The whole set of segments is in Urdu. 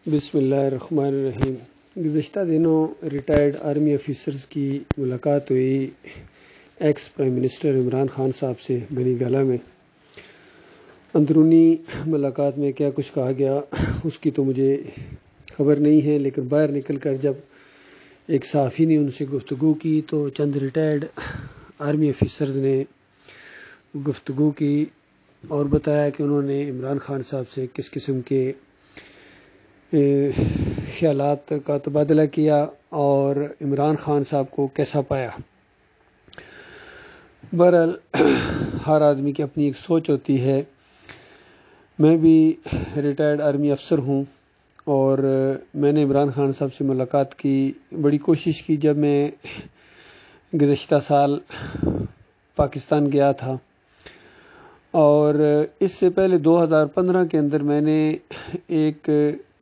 بسم اللہ الرحمن الرحیم۔ گزشتہ دنوں ریٹائرڈ آرمی آفیسرز کی ملاقات ہوئی ex prime minister Imran Khan صاحب سے بنی گالہ میں۔ اندرونی ملاقات میں کیا کچھ کہا گیا اس کی تو مجھے خبر نہیں ہے، لیکن باہر نکل کر جب ایک صحافی نے ان سے گفتگو کی تو چند ریٹائرڈ آرمی آفیسرز نے گفتگو کی اور بتایا کہ انہوں نے عمران خان صاحب سے کس قسم کے خیالات کا تبادلہ کیا اور عمران خان صاحب کو کیسا پایا۔ بہرحال ہر آدمی کی اپنی ایک سوچ ہوتی ہے۔ میں بھی ریٹائرڈ آرمی افسر ہوں اور میں نے عمران خان صاحب سے ملاقات کی، بڑی کوشش کی۔ جب میں گزشتہ سال پاکستان گیا تھا اور اس سے پہلے 2015 کے اندر میں نے ایک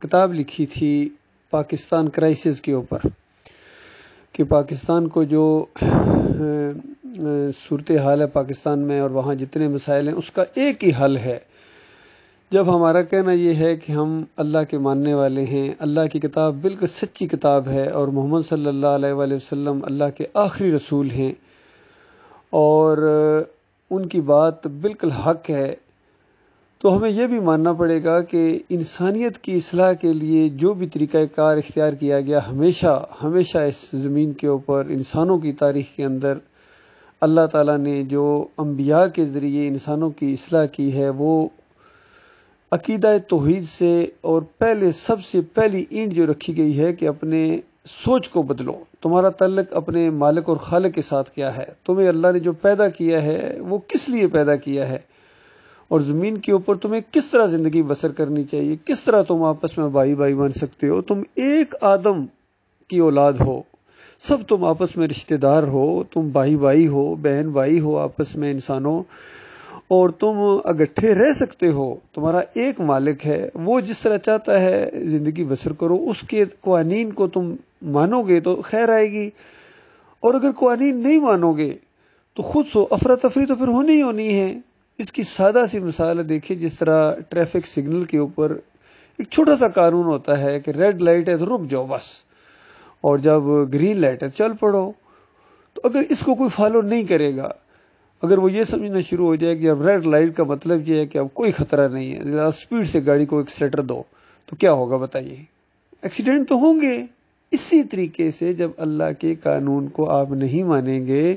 کتاب لکھی تھی پاکستان کرائسس کے اوپر، کہ پاکستان کو جو صورتحال ہے پاکستان میں اور وہاں جتنے مسائل ہیں اس کا ایک ہی حل ہے۔ جب ہمارا کہنا یہ ہے کہ ہم اللہ کے ماننے والے ہیں، اللہ کی کتاب بالکل سچی کتاب ہے اور محمد صلی اللہ علیہ وآلہ وسلم اللہ کے آخری رسول ہیں اور ان کی بات بالکل حق ہے، تو ہمیں یہ بھی ماننا پڑے گا کہ انسانیت کی اصلاح کے لیے جو بھی طریقہ کار اختیار کیا گیا، ہمیشہ اس زمین کے اوپر انسانوں کی تاریخ کے اندر اللہ تعالیٰ نے جو انبیاء کے ذریعے انسانوں کی اصلاح کی ہے وہ عقیدہ توحید سے، اور سب سے پہلی اینٹ جو رکھی گئی ہے کہ اپنے سوچ کو بدلو۔ تمہارا تعلق اپنے مالک اور خالق کے ساتھ کیا ہے، تمہیں اللہ نے جو پیدا کیا ہے وہ کس لیے پیدا کیا ہے، اور زمین کے اوپر تمہیں کس طرح زندگی بسر کرنی چاہیے، کس طرح تم آپس میں بھائی بن سکتے ہو۔ تم ایک آدم کی اولاد ہو، سب تم آپس میں رشتہ دار ہو، تم بھائی ہو، بہن بھائی ہو آپس میں انسانوں، اور تم اکٹھے رہ سکتے ہو۔ تمہارا ایک مالک ہے، وہ جس طرح چاہتا ہے زندگی بسر کرو، اس کے قوانین کو تم مانو گے تو خیر آئے گی، اور اگر قوانین نہیں مانو گے تو خود سو افراتفری تو پھر ہونی ہے۔ اس کی سادہ سی مثال دیکھیں، جس طرح ٹریفک سگنل کے اوپر ایک چھوٹا سا قانون ہوتا ہے کہ ریڈ لائٹ ہے تو رک جاؤ بس، اور جب گرین لائٹ ہے چل پڑو۔ تو اگر اس کو کوئی فالو نہیں کرے گا، اگر وہ یہ سمجھنا شروع ہو جائے کہ اب ریڈ لائٹ کا مطلب یہ ہے کہ اب کوئی خطرہ نہیں ہے، ذرا سپیڈ سے گاڑی کو ایکسیلیٹر دو، تو کیا ہوگا بتائیے؟ ایکسیڈنٹ تو ہوں گے۔ اسی طریقے سے جب اللہ کے قانون کو آپ نہیں مانیں گے،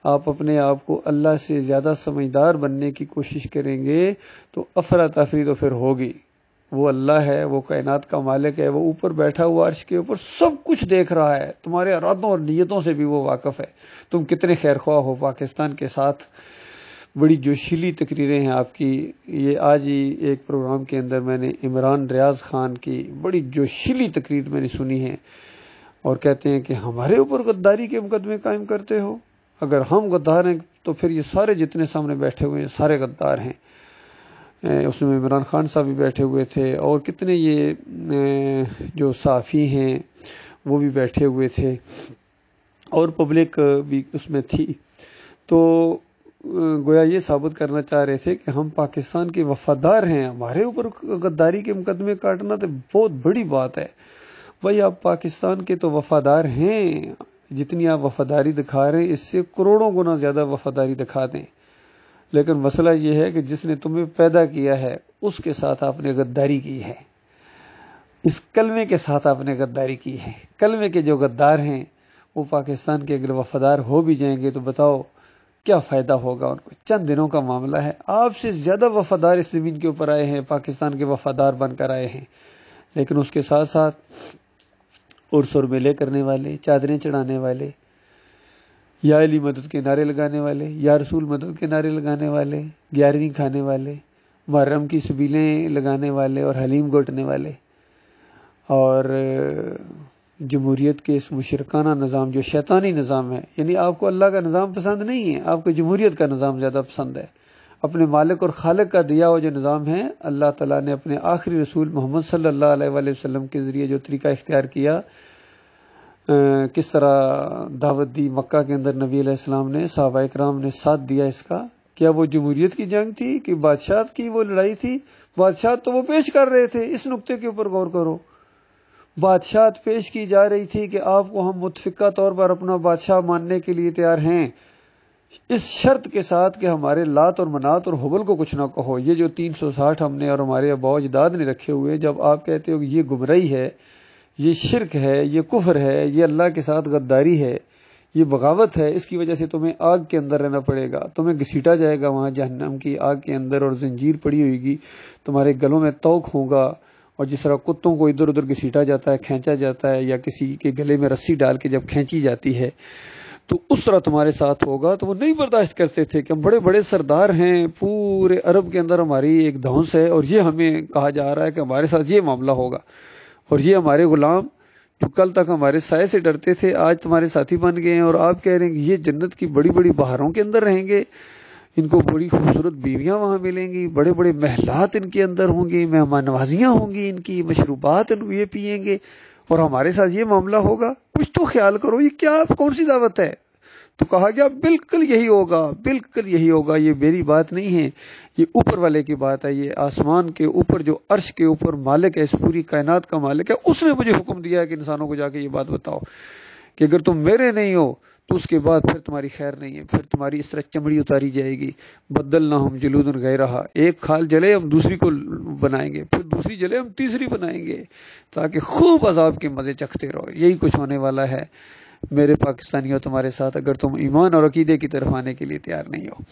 آپ اپنے آپ کو اللہ سے زیادہ سمجھدار بننے کی کوشش کریں گے تو افراتفری تو پھر ہوگی۔ وہ اللہ ہے، وہ کائنات کا مالک ہے، وہ اوپر بیٹھا ہوا عرش کے اوپر سب کچھ دیکھ رہا ہے، تمہارے ارادوں اور نیتوں سے بھی وہ واقف ہے۔ تم کتنے خیر خواہ ہو پاکستان کے ساتھ۔ بڑی جوشیلی تقریریں ہیں آپ کی۔ یہ آج ہی ایک پروگرام کے اندر میں نے عمران ریاض خان کی بڑی جوشیلی تقریر میں نے سنی ہے، اور کہتے ہیں کہ ہمارے اوپر غداری کے مقدمے قائم کرتے ہو۔ اگر ہم غدار ہیں تو پھر یہ سارے جتنے سامنے بیٹھے ہوئے ہیں سارے غدار ہیں۔ اس میں عمران خان صاحب بھی بیٹھے ہوئے تھے، اور کتنے یہ جو صحافی ہیں وہ بھی بیٹھے ہوئے تھے، اور پبلک بھی اس میں تھی۔ تو گویا یہ ثابت کرنا چاہ رہے تھے کہ ہم پاکستان کے وفادار ہیں، ہمارے اوپر غداری کے مقدمے کاٹنا تو بہت بڑی بات ہے۔ بھائی آپ پاکستان کے تو وفادار ہیں، جتنی آپ وفاداری دکھا رہے ہیں اس سے کروڑوں گنا زیادہ وفاداری دکھا دیں، لیکن مسئلہ یہ ہے کہ جس نے تمہیں پیدا کیا ہے اس کے ساتھ آپ نے غداری کی ہے، اس کلمے کے ساتھ آپ نے غداری کی ہے۔ کلمے کے جو غدار ہیں وہ پاکستان کے اگر وفادار ہو بھی جائیں گے تو بتاؤ کیا فائدہ ہوگا ان کو؟ چند دنوں کا معاملہ ہے۔ آپ سے زیادہ وفادار اس زمین کے اوپر آئے ہیں، پاکستان کے وفادار بن کر آئے ہیں، لیکن اس کے ساتھ ساتھ عرس اور میلے کرنے والے، چادریں چڑھانے والے، یا علی مدد کے نعرے لگانے والے، یا رسول مدد کے نعرے لگانے والے، 11ویں کھانے والے، محرم کی سبیلیں لگانے والے اور حلیم گھوٹنے والے، اور جمہوریت کے اس مشرکانہ نظام جو شیطانی نظام ہے، یعنی آپ کو اللہ کا نظام پسند نہیں ہے، آپ کو جمہوریت کا نظام زیادہ پسند ہے۔ اپنے مالک اور خالق کا دیا ہوا جو نظام ہے، اللہ تعالیٰ نے اپنے آخری رسول محمد صلی اللہ علیہ وآلہ وسلم کے ذریعے جو طریقہ اختیار کیا، کس طرح دعوت دی مکہ کے اندر، نبی علیہ السلام نے، صحابہ اکرام نے ساتھ دیا اس کا۔ کیا وہ جمہوریت کی جنگ تھی کہ بادشاہت کی وہ لڑائی تھی؟ بادشاہ تو وہ پیش کر رہے تھے۔ اس نقطے کے اوپر غور کرو بادشاہت پیش کی جا رہی تھی کہ آپ کو ہم متفقہ طور پر اپنا بادشاہ ماننے کے لیے تیار ہیں، اس شرط کے ساتھ کہ ہمارے لات اور منات اور حبل کو کچھ نہ کہو۔ یہ جو 360 ہم نے اور ہمارے آباء و اجداد نے رکھے ہوئے، جب آپ کہتے ہو کہ یہ گمراہی ہے، یہ شرک ہے، یہ کفر ہے، یہ اللہ کے ساتھ غداری ہے، یہ بغاوت ہے، اس کی وجہ سے تمہیں آگ کے اندر رہنا پڑے گا، تمہیں گھسیٹا جائے گا وہاں جہنم کی آگ کے اندر، اور زنجیر پڑی ہوئے گی، تمہارے گلوں میں توق ہوگا، اور جس طرح کتوں کو ادھر ادھر گھسیٹا جاتا ہے، کھینچا جاتا ہے، یا کسی کے گلے میں رسی ڈال کے جب کھینچی جاتی ہے تو اس طرح تمہارے ساتھ ہوگا۔ تو وہ نہیں برداشت کرتے تھے کہ ہم بڑے بڑے سردار ہیں، پورے عرب کے اندر ہماری ایک دھونس ہے، اور یہ ہمیں کہا جا رہا ہے کہ ہمارے ساتھ یہ معاملہ ہوگا، اور یہ ہمارے غلام جو کل تک ہمارے سائے سے ڈرتے تھے آج تمہارے ساتھی بن گئے ہیں، اور آپ کہہ رہے ہیں کہ یہ جنت کی بڑی بڑی بہاروں کے اندر رہیں گے، ان کو بڑی خوبصورت بیویاں وہاں ملیں گی، بڑے بڑے محلات ان کے اندر ہوں گی، مہمان نوازیاں ہوں گی، ان کی مشروبات یہ پیئیں گے، اور ہمارے ساتھ یہ معاملہ ہوگا۔ کچھ تو خیال کرو، یہ کیا کون سی دعوت ہے؟ تو کہا گیا بالکل یہی ہوگا، بالکل یہی ہوگا، یہ میری بات نہیں ہے، یہ اوپر والے کی بات ہے، یہ آسمان کے اوپر جو عرش کے اوپر مالک ہے، اس پوری کائنات کا مالک ہے، اس نے مجھے حکم دیا ہے کہ انسانوں کو جا کے یہ بات بتاؤ کہ اگر تم میرے نہیں ہو تو اس کے بعد پھر تمہاری خیر نہیں ہے، پھر تمہاری اس طرح چمڑی اتاری جائے گی، بدلنا ہم جلودن غیرہا، ایک کھال جلے ہم دوسری کو بنائیں گے، پھر دوسری جلے ہم تیسری بنائیں گے، تاکہ خوب عذاب کے مزے چکھتے رہو۔ یہی کچھ ہونے والا ہے میرے پاکستانیوں تمہارے ساتھ، اگر تم ایمان اور عقیدے کی طرف آنے کے لیے تیار نہیں ہو۔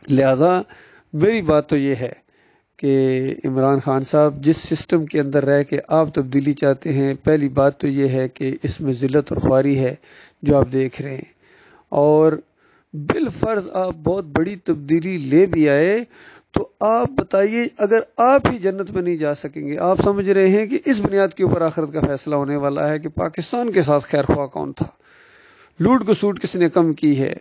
لہذا میری بات تو یہ ہے کہ عمران خان صاحب جس سسٹم کے اندر رہ کے آپ تبدیلی چاہتے ہیں، پہلی بات تو یہ ہے کہ اس میں ذلت اور خواری ہے جو آپ دیکھ رہے ہیں، اور بالفرض آپ بہت بڑی تبدیلی لے بھی آئے تو آپ بتائیے اگر آپ ہی جنت میں نہیں جا سکیں گے، آپ سمجھ رہے ہیں کہ اس بنیاد کے اوپر آخرت کا فیصلہ ہونے والا ہے کہ پاکستان کے ساتھ خیر خواہ کون تھا، لوٹ گسوٹ کس نے کم کی ہے؟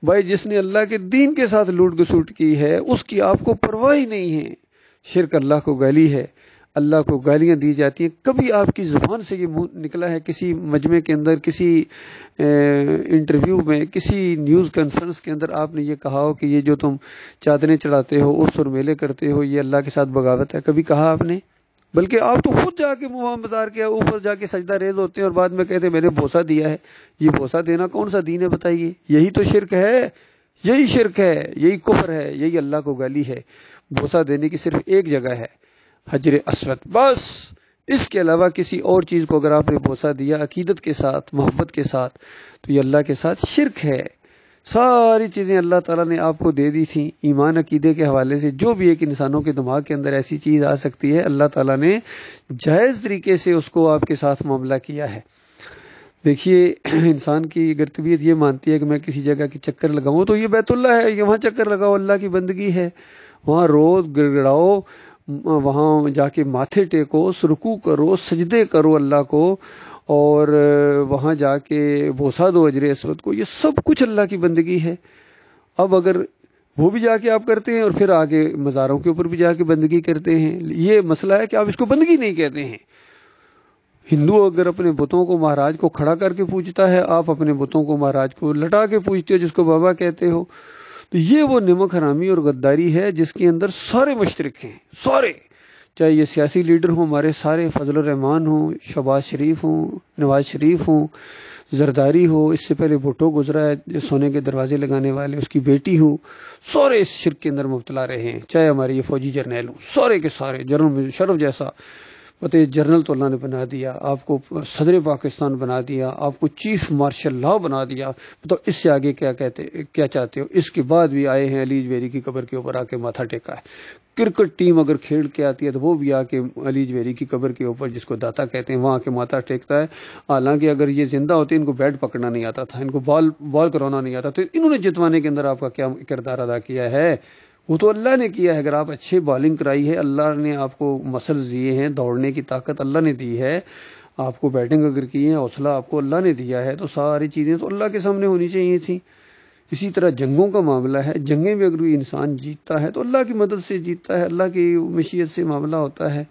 بھائی جس نے اللہ کے دین کے ساتھ لوٹ گسوٹ کی ہے اس کی آپ کو پرواہ ہی نہیں ہے۔ شرک اللہ کو گالی ہے، اللہ کو گالیاں دی جاتی ہیں، کبھی آپ کی زبان سے یہ نکلا ہے کسی مجمع کے اندر، کسی انٹرویو میں، کسی نیوز کانفرنس کے اندر آپ نے یہ کہا ہو کہ یہ جو تم چادریں چڑھاتے ہو، عرس اور میلے کرتے ہو، یہ اللہ کے ساتھ بغاوت ہے؟ کبھی کہا آپ نے؟ بلکہ آپ تو خود جا کے منہ بازار کے اوپر جا کے سجدہ ریز ہوتے ہیں اور بعد میں کہتے ہیں میں نے بوسہ دیا ہے۔ یہ بوسہ دینا کون سا دین ہے بتائیے؟ یہی تو شرک ہے، یہی شرک ہے، یہی کفر ہے، یہی اللہ کو گالی ہے۔ بوسہ دینے کی صرف ایک جگہ ہے، حجر اسود، بس اس کے علاوہ کسی اور چیز کو اگر آپ نے بوسہ دیا عقیدت کے ساتھ، محبت کے ساتھ، تو یہ اللہ کے ساتھ شرک ہے۔ ساری چیزیں اللہ تعالیٰ نے آپ کو دے دی تھیں، ایمان عقیدے کے حوالے سے جو بھی ایک انسانوں کے دماغ کے اندر ایسی چیز آ سکتی ہے، اللہ تعالیٰ نے جائز طریقے سے اس کو آپ کے ساتھ معاملہ کیا ہے۔ دیکھیے انسان کی اگر طبیعت یہ مانتی ہے کہ میں کسی جگہ کی چکر لگاؤں تو یہ بیت اللہ ہے، وہاں چکر لگاؤ، اللہ کی بندگی ہے، وہاں رو گڑگڑاؤ، وہاں جا کے ماتھے ٹیکو، رکوع کرو، سجدے کرو اللہ کو، اور وہاں جا کے بوسہ دو حجر اسود کو، یہ سب کچھ اللہ کی بندگی ہے۔ اب اگر وہ بھی جا کے آپ کرتے ہیں اور پھر آگے مزاروں کے اوپر بھی جا کے بندگی کرتے ہیں، یہ مسئلہ ہے کہ آپ اس کو بندگی نہیں کہتے ہیں۔ ہندو اگر اپنے بتوں کو مہاراج کو کھڑا کر کے پوجتا ہے، آپ اپنے بتوں کو مہاراج کو لٹا کے پوجتے ہو جس کو بابا کہتے ہو، تو یہ وہ نمک حرامی اور غداری ہے جس کے اندر سارے مشترک ہیں، سارے، چاہے یہ سیاسی لیڈر ہوں ہمارے سارے، فضل الرحمان ہوں، شہباز شریف ہوں، نواز شریف ہوں، زرداری ہو، اس سے پہلے بھٹو گزرا ہے جو سونے کے دروازے لگانے والے، اس کی بیٹی ہو، سارے اس شرک کے اندر مبتلا رہے ہیں، چاہے ہمارے یہ فوجی جرنیل ہوں، سارے کے سارے، جنرل مشرف جیسا پتہ جنرل تو اللہ نے بنا دیا، آپ کو صدر پاکستان بنا دیا، آپ کو چیف مارشل لا بنا دیا، تو اس سے آگے کیا چاہتے ہو؟ اس کے بعد بھی آئے ہیں علی جویری کی قبر کے اوپر آ کے ماتھا ٹیکا ہے۔ کرکٹ ٹیم اگر کھیل کے آتی ہے تو وہ بھی آ کے علی جویری کی قبر کے اوپر جس کو داتا کہتے ہیں وہاں کے ماتھا ٹیکتا ہے۔ حالانکہ اگر یہ زندہ ہوتے ان کو بیٹ پکڑنا نہیں آتا تھا، ان کو بال کرانا نہیں آتا، تو انہوں نے جتوانے کے اندر آپ کا کیا کردار ادا کیا ہے؟ وہ تو اللہ نے کیا ہے۔ اگر آپ اچھے بالنگ کرائی ہے، اللہ نے آپ کو مسلز دیے ہیں، دوڑنے کی طاقت اللہ نے دی ہے، آپ کو بیٹنگ اگر کی ہے، حوصلہ آپ کو اللہ نے دیا ہے، تو ساری چیزیں تو اللہ کے سامنے ہونی چاہیے تھیں۔ اسی طرح جنگوں کا معاملہ ہے، جنگیں بھی اگر کوئی انسان جیتتا ہے تو اللہ کی مدد سے جیتتا ہے، اللہ کی مشیت سے معاملہ ہوتا ہے۔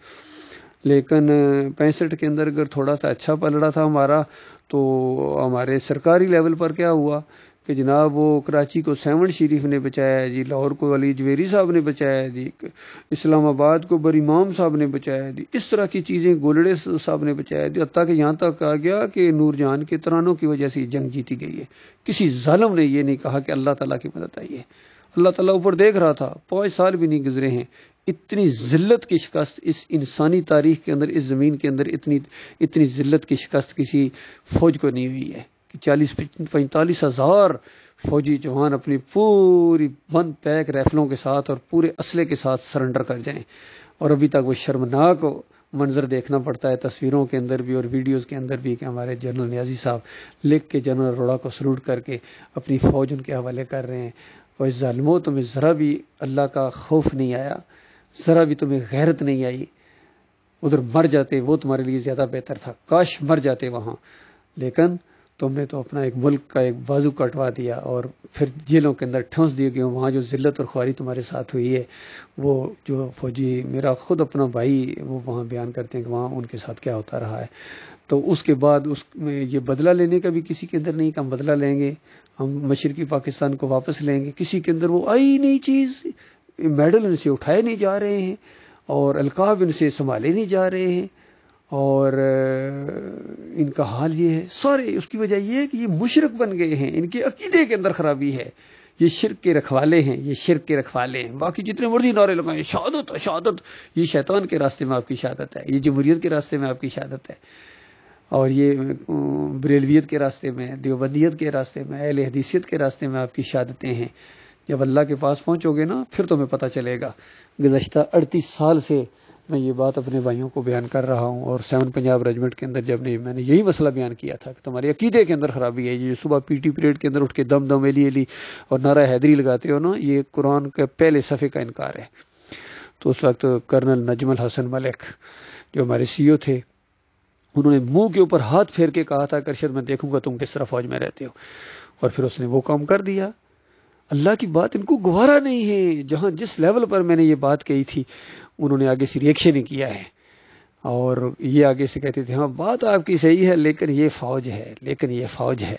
لیکن 65 کے اندر اگر تھوڑا سا اچھا پلڑا تھا ہمارا، تو ہمارے سرکاری لیول پر کیا ہوا کہ جناب وہ کراچی کو سیون شریف نے بچایا جی، لاہور کو علی جویری صاحب نے بچایا جی، اسلام آباد کو بر امام صاحب نے بچایا جی، اس طرح کی چیزیں گولڑے صاحب نے بچایا جی، حتیٰ کہ یہاں تک آ گیا کہ نور جہان کے ترانوں کی وجہ سے یہ جنگ جیتی گئی ہے۔ کسی ظالم نے یہ نہیں کہا کہ اللہ تعالیٰ کی مدد آئی ہے۔ اللہ تعالیٰ اوپر دیکھ رہا تھا، 5 سال بھی نہیں گزرے ہیں، اتنی ذلت کی شکست اس انسانی تاریخ کے اندر، اس زمین کے اندر اتنی ذلت کی شکست کسی فوج کو نہیں ہوئی ہے کہ 40-45 ہزار فوجی جوان اپنی پوری بند پیک رائفلوں کے ساتھ اور پورے اسلحے کے ساتھ سرنڈر کر جائیں، اور ابھی تک وہ شرمناک منظر دیکھنا پڑتا ہے تصویروں کے اندر بھی اور ویڈیوز کے اندر بھی کہ ہمارے جنرل نیازی صاحب لکھ کے جنرل اروڑہ کو سلوٹ کر کے اپنی فوج ان کے حوالے کر رہے ہیں۔ اور ظالموں، تمہیں ذرا بھی اللہ کا خوف نہیں آیا، ذرا بھی تمہیں غیرت نہیں آئی، ادھر مر جاتے وہ تمہارے لیے زیادہ بہتر تھا، کاش مر جاتے وہاں، لیکن تم نے تو اپنا ایک ملک کا ایک بازو کٹوا دیا اور پھر جیلوں کے اندر ٹھونس دیے گئے۔ وہاں جو ذلت اور خواری تمہارے ساتھ ہوئی ہے، وہ جو فوجی، میرا خود اپنا بھائی وہ وہاں بیان کرتے ہیں کہ وہاں ان کے ساتھ کیا ہوتا رہا ہے، تو اس کے بعد اس میں یہ بدلہ لینے کا بھی کسی کے اندر نہیں کہ ہم بدلہ لیں گے، ہم مشرقی پاکستان کو واپس لیں گے، کسی کے اندر وہ آئی نہیں چیز، میڈل ان سے اٹھائے نہیں جا رہے ہیں اور القاب ان سے سنبھالے نہیں جا رہے ہیں، اور ان کا حال یہ ہے سارے، اس کی وجہ یہ ہے کہ یہ مشرک بن گئے ہیں، ان کے عقیدے کے اندر خرابی ہے، یہ شرک کے رکھوالے ہیں، یہ شرک کے رکھوالے ہیں۔ باقی جتنے مرضی نعرے لگائیں، شہادت شہادت، یہ شیطان کے راستے میں آپ کی شہادت ہے، یہ جمہوریت کے راستے میں آپ کی شہادت ہے، اور یہ بریلویت کے راستے میں، دیوبندیت کے راستے میں، اہل حدیثیت کے راستے میں آپ کی شہادتیں ہیں۔ جب اللہ کے پاس پہنچو گے نا، پھر تمہیں پتہ چلے گا۔ گزشتہ 38 سال سے میں یہ بات اپنے بھائیوں کو بیان کر رہا ہوں، اور 7 پنجاب ریجمنٹ کے اندر جب میں نے یہی مسئلہ بیان کیا تھا کہ تمہارے عقیدے کے اندر خرابی ہے، یہ صبح پی ٹی پریڈ کے اندر اٹھ کے دم دم علی علی اور نعرہ حیدری لگاتے ہو نا، یہ قرآن کے پہلے صفحے کا انکار ہے۔ تو اس وقت کرنل نجم الحسن ملک جو ہمارے سی او تھے، انہوں نے منہ کے اوپر ہاتھ پھیر کے کہا تھا کہ ارشد میں دیکھوں گا تم کس طرح فوج میں رہتے ہو، اور پھر اس نے وہ کام کر دیا۔ اللہ کی بات ان کو گوارا نہیں ہے، جہاں جس لیول پر میں نے یہ بات کہی تھی انہوں نے آگے سے ریئیکشن ہی کیا ہے، اور یہ آگے سے کہتے تھے ہاں بات آپ کی صحیح ہے لیکن یہ فوج ہے، لیکن یہ فوج ہے۔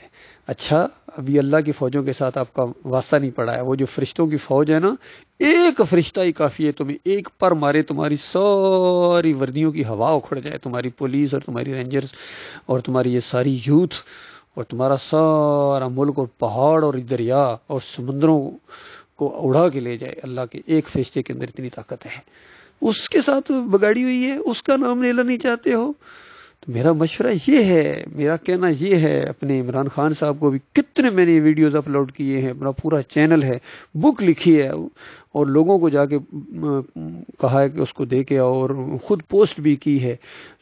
اچھا، ابھی اللہ کی فوجوں کے ساتھ آپ کا واسطہ نہیں پڑا ہے، وہ جو فرشتوں کی فوج ہے نا، ایک فرشتہ ہی کافی ہے، تمہیں ایک پر مارے تمہاری ساری وردیوں کی ہوا اکھڑ جائے، تمہاری پولیس اور تمہاری رینجرز اور تمہاری یہ ساری یوتھ اور تمہارا سارا ملک اور پہاڑ اور دریا اور سمندروں کو اڑا کے لے جائے۔ اللہ کے ایک فرشتے کے اندر اتنی طاقت ہے، اس کے ساتھ بگاڑی ہوئی ہے، اس کا نام لینا نہیں چاہتے ہو۔ تو میرا مشورہ یہ ہے، میرا کہنا یہ ہے، اپنے عمران خان صاحب کو بھی کتنے میں نے ویڈیوز اپلوڈ کیے ہیں، اپنا پورا چینل ہے، بک لکھی ہے، اور لوگوں کو جا کے کہا ہے کہ اس کو دے کے آؤ، اور خود پوسٹ بھی کی ہے،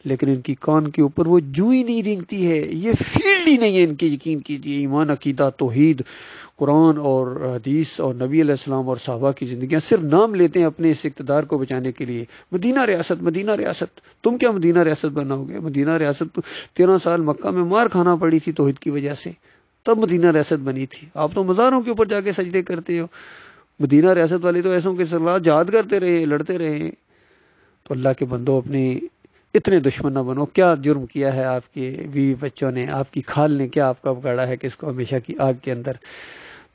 لیکن ان کی کان کے اوپر وہ جو ہی نہیں رینگتی ہے، یہ فیلڈ ہی نہیں ہے ان کی۔ یقین کیجیے، ایمان، عقیدہ، توحید، قرآن اور حدیث اور نبی علیہ السلام اور صحابہ کی زندگیاں صرف نام لیتے ہیں اپنے اس اقتدار کو بچانے کے لیے۔ مدینہ ریاست، مدینہ ریاست، تم کیا مدینہ ریاست بناؤ گے؟ مدینہ ریاست 13 سال مکہ میں مار کھانا پڑی تھی توحید کی وجہ سے، تب مدینہ ریاست بنی تھی۔ آپ تو مزاروں کے اوپر جا کے سجدے کرتے ہو، مدینہ ریاست والے تو ایسوں کے ساتھ جہاد کرتے رہے، لڑتے رہے۔ تو اللہ کے بندو، اپنے اتنے دشمن نہ بنو۔ کیا جرم کیا ہے آپ کے بیوی بچوں نے، آپ کی خال نے کیا آپ کا بگاڑا ہے کہ اس کو ہمیشہ کی آگ کے اندر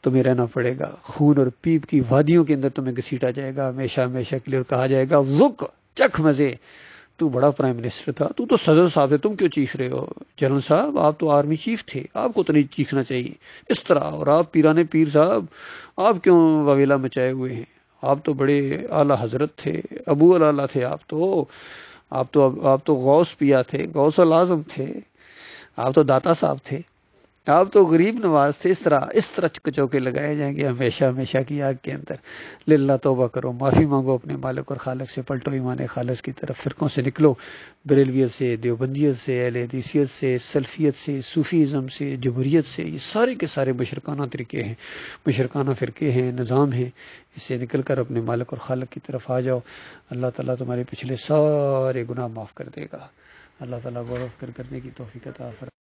تمہیں رہنا پڑے گا؟ خون اور پیپ کی وادیوں کے اندر تمہیں گھسیٹا جائے گا ہمیشہ ہمیشہ کے لیے، اور کہا جائے گا ذوق، چکھ مزے، تو بڑا پرائم منسٹر تھا، تو صدر صاحب تھے، تم کیوں چیخ رہے ہو؟ جنرل صاحب آپ تو آرمی چیف تھے، آپ کو تو نہیں چیخنا چاہیے اس طرح، اور آپ پیرانے پیر صاحب آپ کیوں واویلا مچائے ہوئے ہیں؟ آپ تو بڑے اعلیٰ حضرت تھے، ابو الاعلیٰ تھے، آپ تو غوث پیا تھے، غوث العظم تھے، آپ تو داتا صاحب تھے، آپ تو غریب نواز تھے۔ اس طرح کچوکے لگائے جائیں گے ہمیشہ ہمیشہ کی آگ کے اندر۔ للہ توبہ کرو، معافی مانگو اپنے مالک اور خالق سے، پلٹو ایمان خالص کی طرف، فرقوں سے نکلو، بریلویت سے، دیوبندیت سے، اہل حدیثیت سے، سلفیت سے، صوفیزم سے، جمہوریت سے، یہ سارے کے سارے مشرکانہ طریقے ہیں، مشرکانہ فرقے ہیں، نظام ہیں، اس سے نکل کر اپنے مالک اور خالق کی طرف آ جاؤ۔ اللہ تعالیٰ تمہارے پچھلے سارے گناہ معاف کر دے گا۔ اللہ تعالیٰ غور و فکر کرنے کی توفیق عطا فرمائے۔